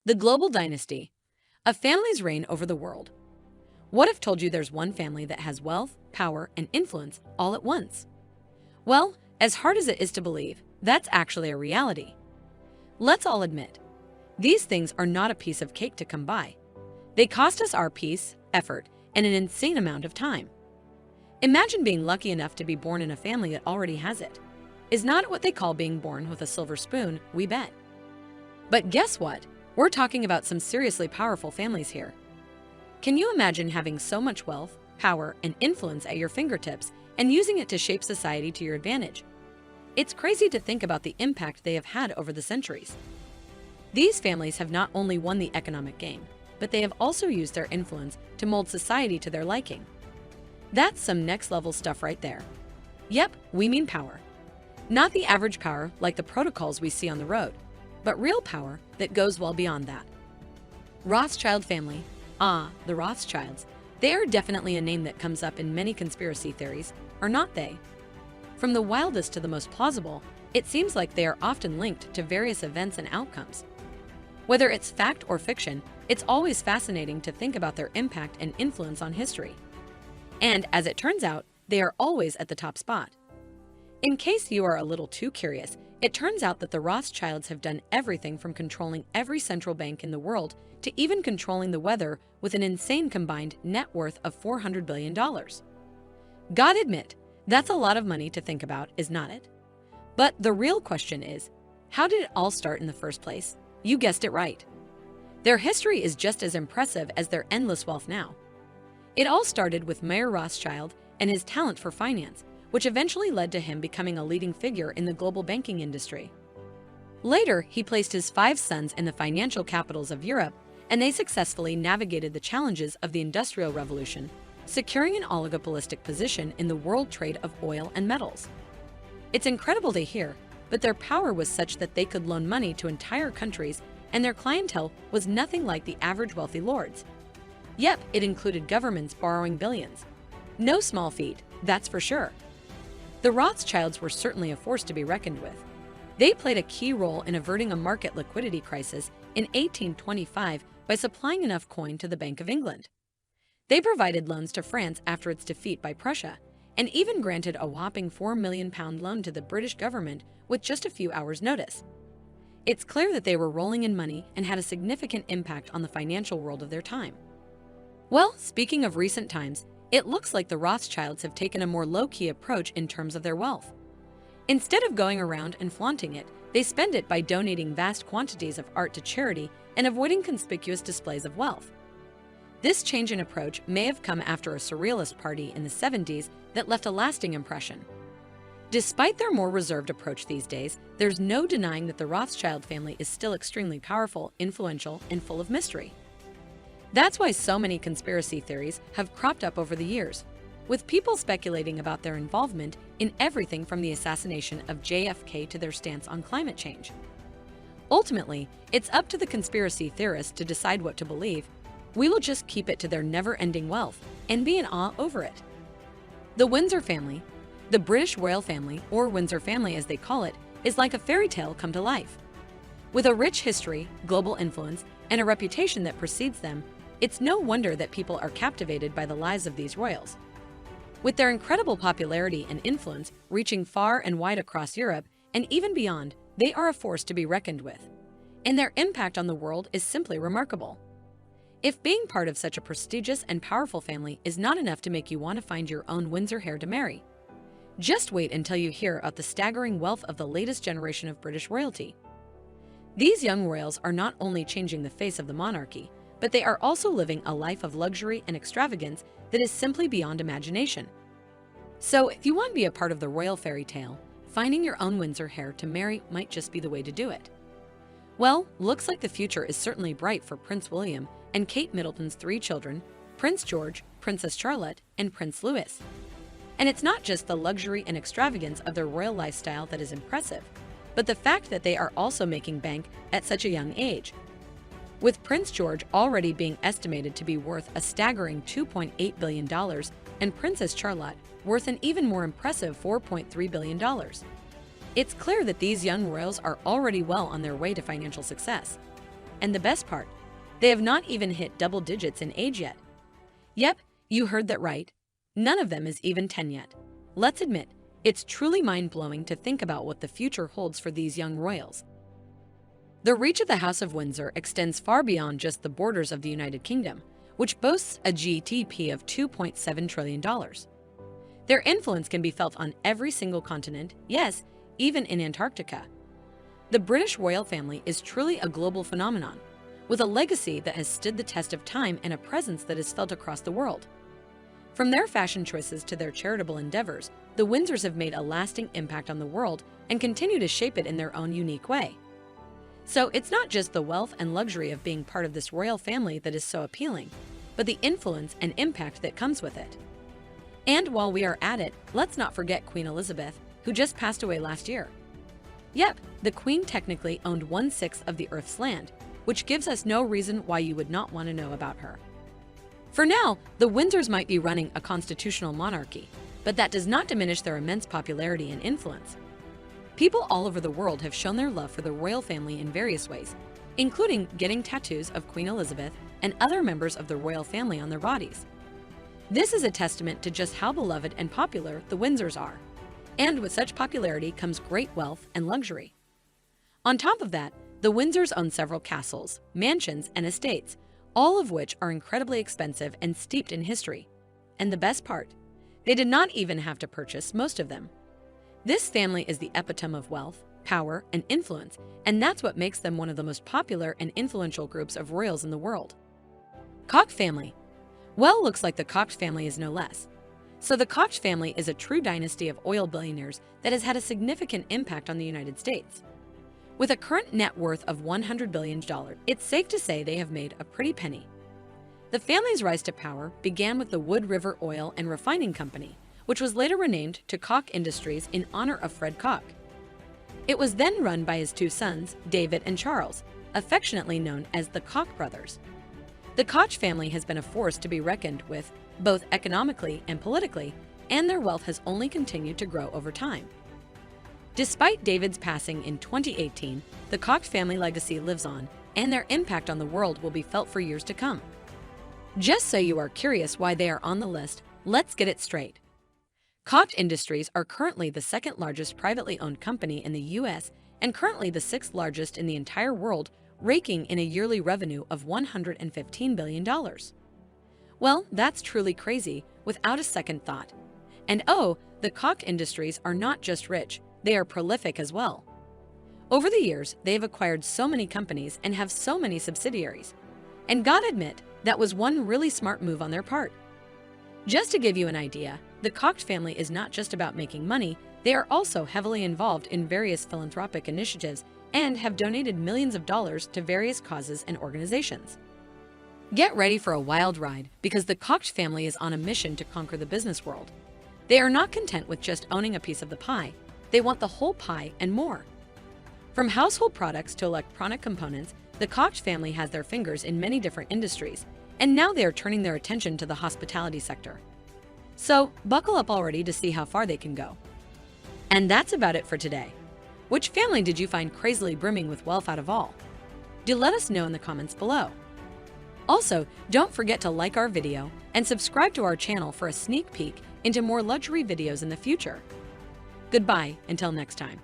The global dynasty, a family's reign over the world. What if told you there's one family that has wealth, power, and influence all at once? Well, as hard as it is to believe, that's actually a reality. Let's all admit, these things are not a piece of cake to come by. They cost us our peace, effort, and an insane amount of time. Imagine being lucky enough to be born in a family that already has it. Is not what they call being born with a silver spoon, we bet. But guess what? We're talking about some seriously powerful families here. Can you imagine having so much wealth, power, and influence at your fingertips and using it to shape society to your advantage? It's crazy to think about the impact they have had over the centuries. These families have not only won the economic game, but they have also used their influence to mold society to their liking. That's some next-level stuff right there. Yep, we mean power. Not the average power like the protocols we see on the road, but real power that goes well beyond that. Rothschild family. The Rothschilds. They are definitely a name that comes up in many conspiracy theories, are not they? From the wildest to the most plausible, it seems like they are often linked to various events and outcomes. Whether it's fact or fiction, it's always fascinating to think about their impact and influence on history. And as it turns out, they are always at the top spot. In case you are a little too curious, it turns out that the Rothschilds have done everything from controlling every central bank in the world to even controlling the weather with an insane combined net worth of $400 billion. God admit, that's a lot of money to think about, is not it? But the real question is, how did it all start in the first place? You guessed it right. Their history is just as impressive as their endless wealth now. It all started with Mayer Rothschild and his talent for finance, which eventually led to him becoming a leading figure in the global banking industry. Later, he placed his 5 sons in the financial capitals of Europe, and they successfully navigated the challenges of the Industrial Revolution, securing an oligopolistic position in the world trade of oil and metals. It's incredible to hear, but their power was such that they could loan money to entire countries, and their clientele was nothing like the average wealthy lords. Yep, it included governments borrowing billions. No small feat, that's for sure. The Rothschilds were certainly a force to be reckoned with. They played a key role in averting a market liquidity crisis in 1825 by supplying enough coin to the Bank of England. They provided loans to France after its defeat by Prussia, and even granted a whopping £4 million loan to the British government with just a few hours' notice. It's clear that they were rolling in money and had a significant impact on the financial world of their time. Well, speaking of recent times, it looks like the Rothschilds have taken a more low-key approach in terms of their wealth. Instead of going around and flaunting it, they spend it by donating vast quantities of art to charity and avoiding conspicuous displays of wealth. This change in approach may have come after a surrealist party in the 70s that left a lasting impression. Despite their more reserved approach these days, there's no denying that the Rothschild family is still extremely powerful, influential, and full of mystery. That's why so many conspiracy theories have cropped up over the years, with people speculating about their involvement in everything from the assassination of JFK to their stance on climate change. Ultimately, it's up to the conspiracy theorists to decide what to believe. We will just keep it to their never-ending wealth and be in awe over it. The Windsor family, the British royal family, or Windsor family as they call it, is like a fairy tale come to life. With a rich history, global influence, and a reputation that precedes them, it's no wonder that people are captivated by the lives of these royals. With their incredible popularity and influence reaching far and wide across Europe and even beyond, they are a force to be reckoned with. And their impact on the world is simply remarkable. If being part of such a prestigious and powerful family is not enough to make you want to find your own Windsor heir to marry, just wait until you hear about the staggering wealth of the latest generation of British royalty. These young royals are not only changing the face of the monarchy, but they are also living a life of luxury and extravagance that is simply beyond imagination. So if you want to be a part of the royal fairy tale, finding your own Windsor heir to marry might just be the way to do it. Well, looks like the future is certainly bright for Prince William and Kate Middleton's 3 children, Prince George, Princess Charlotte, and Prince Louis. And it's not just the luxury and extravagance of their royal lifestyle that is impressive, but the fact that they are also making bank at such a young age. With Prince George already being estimated to be worth a staggering $2.8 billion and Princess Charlotte worth an even more impressive $4.3 billion. It's clear that these young royals are already well on their way to financial success. And the best part, they have not even hit double digits in age yet. Yep, you heard that right. None of them is even 10 yet. Let's admit, it's truly mind-blowing to think about what the future holds for these young royals. The reach of the House of Windsor extends far beyond just the borders of the United Kingdom, which boasts a GDP of $2.7 trillion. Their influence can be felt on every single continent, yes, even in Antarctica. The British royal family is truly a global phenomenon, with a legacy that has stood the test of time and a presence that is felt across the world. From their fashion choices to their charitable endeavors, the Windsors have made a lasting impact on the world and continue to shape it in their own unique way. So it's not just the wealth and luxury of being part of this royal family that is so appealing, but the influence and impact that comes with it. And while we are at it, let's not forget Queen Elizabeth, who just passed away last year. Yep, the Queen technically owned 1/6 of the Earth's land, which gives us no reason why you would not want to know about her. For now, the Windsors might be running a constitutional monarchy, but that does not diminish their immense popularity and influence. People all over the world have shown their love for the royal family in various ways, including getting tattoos of Queen Elizabeth and other members of the royal family on their bodies. This is a testament to just how beloved and popular the Windsors are. And with such popularity comes great wealth and luxury. On top of that, the Windsors own several castles, mansions, and estates, all of which are incredibly expensive and steeped in history. And the best part, they did not even have to purchase most of them. This family is the epitome of wealth, power, and influence, and that's what makes them one of the most popular and influential groups of royals in the world. Koch family. Well, looks like the Koch family is no less. So the Koch family is a true dynasty of oil billionaires that has had a significant impact on the United States. With a current net worth of $100 billion, it's safe to say they have made a pretty penny. The family's rise to power began with the Wood River Oil and Refining Company, which was later renamed to Koch Industries in honor of Fred Koch. It was then run by his two sons, David and Charles, affectionately known as the Koch brothers. The Koch family has been a force to be reckoned with, both economically and politically, and their wealth has only continued to grow over time. Despite David's passing in 2018, the Koch family legacy lives on, and their impact on the world will be felt for years to come. Just so you are curious why they are on the list, let's get it straight. Koch Industries are currently the second largest privately owned company in the US and currently the sixth largest in the entire world, raking in a yearly revenue of $115 billion. Well, that's truly crazy, without a second thought. And oh, the Koch Industries are not just rich, they are prolific as well. Over the years, they have acquired so many companies and have so many subsidiaries. And gotta admit, that was one really smart move on their part. Just to give you an idea, the Koch family is not just about making money, they are also heavily involved in various philanthropic initiatives and have donated millions of dollars to various causes and organizations. Get ready for a wild ride because the Koch family is on a mission to conquer the business world. They are not content with just owning a piece of the pie, they want the whole pie and more. From household products to electronic components, the Koch family has their fingers in many different industries, and now they are turning their attention to the hospitality sector. So, buckle up already to see how far they can go. And that's about it for today. Which family did you find crazily brimming with wealth out of all? Do let us know in the comments below. Also, don't forget to like our video and subscribe to our channel for a sneak peek into more luxury videos in the future. Goodbye until next time.